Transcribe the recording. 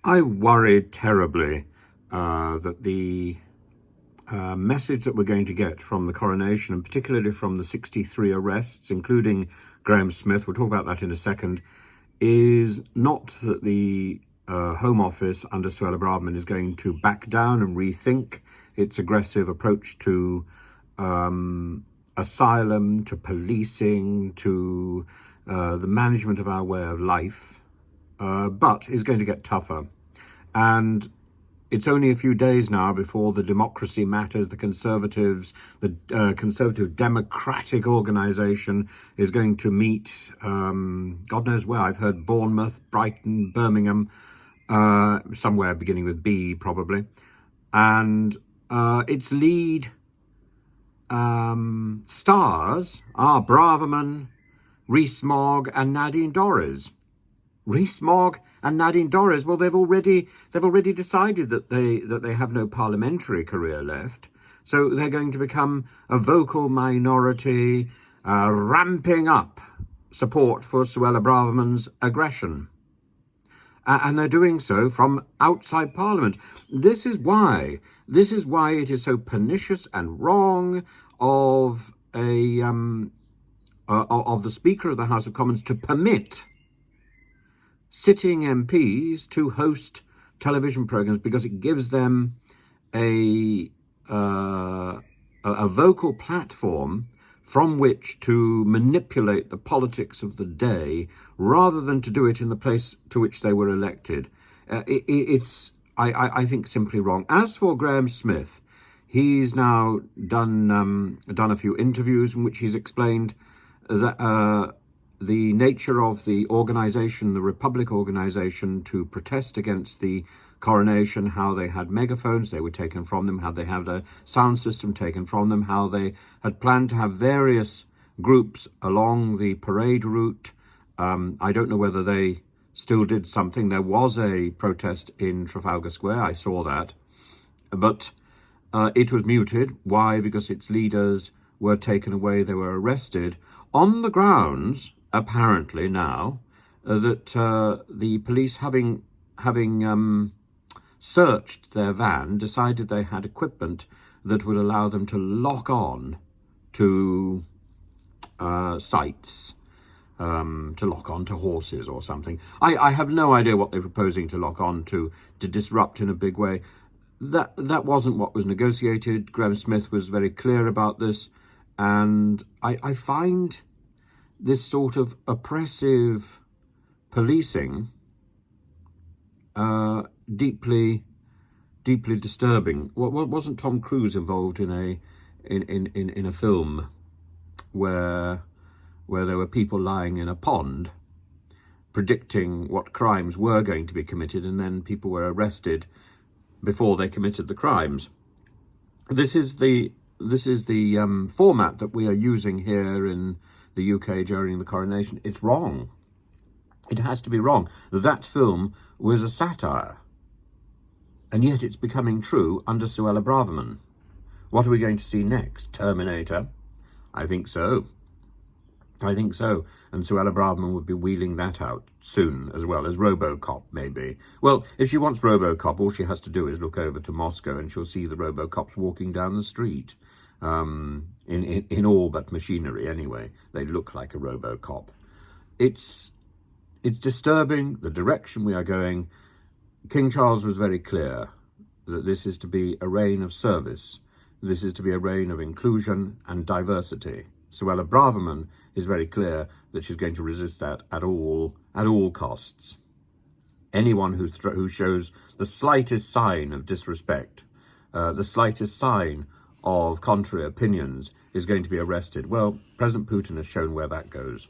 I worried terribly that the message that we're going to get from the coronation, and particularly from the 63 arrests, including Graham Smith, we'll talk about that in a second, is not that the Home Office under Suella Braverman is going to back down and rethink its aggressive approach to asylum, to policing, to the management of our way of life, but is going to get tougher. And it's only a few days now before the Democracy Matters, the Conservatives, the Conservative Democratic Organisation is going to meet, God knows where. I've heard Bournemouth, Brighton, Birmingham, somewhere beginning with B probably. And its lead stars are Braverman, Rees-Mogg and Nadine Dorries. Rees-Mogg and Nadine Dorries, well, they've already decided that they have no parliamentary career left, so they're going to become a vocal minority, ramping up support for Suella Braverman's aggression, and they're doing so from outside Parliament. This is why it is so pernicious and wrong of the Speaker of the House of Commons to permit sitting MPs to host television programs, because it gives them a vocal platform from which to manipulate the politics of the day, rather than to do it in the place to which they were elected. It's I think simply wrong. As for Graham Smith, he's now done a few interviews in which he's explained that the nature of the organisation, the Republic organisation, to protest against the coronation, how they had megaphones, they were taken from them, how they had a sound system taken from them, how they had planned to have various groups along the parade route. I don't know whether they still did something. There was a protest in Trafalgar Square, I saw that, but it was muted. Why? Because its leaders were taken away, they were arrested, on the grounds, apparently now, that the police, having searched their van, decided they had equipment that would allow them to lock on to sites, to lock on to horses or something. I have no idea what they're proposing to lock on to disrupt in a big way. That wasn't what was negotiated. Graham Smith was very clear about this, and I find this sort of oppressive policing deeply disturbing. Wasn't Tom Cruise involved in a film where there were people lying in a pond predicting what crimes were going to be committed, and then people were arrested before they committed the crimes? This is the format that we are using here in the UK during the coronation. It's wrong. It has to be wrong. That film was a satire, and yet it's becoming true under Suella Braverman. What are we going to see next? Terminator? I think so. And Suella Braverman would be wheeling that out soon, as well as RoboCop, maybe. Well, if she wants RoboCop, all she has to do is look over to Moscow and she'll see the RoboCops walking down the street. In all but machinery anyway. They look like a RoboCop. It's disturbing, the direction we are going. King Charles was very clear that this is to be a reign of service. This is to be a reign of inclusion and diversity. Suella Braverman is very clear that she's going to resist that at all costs. Anyone who shows the slightest sign of disrespect, the slightest sign of contrary opinions, is going to be arrested. Well, President Putin has shown where that goes.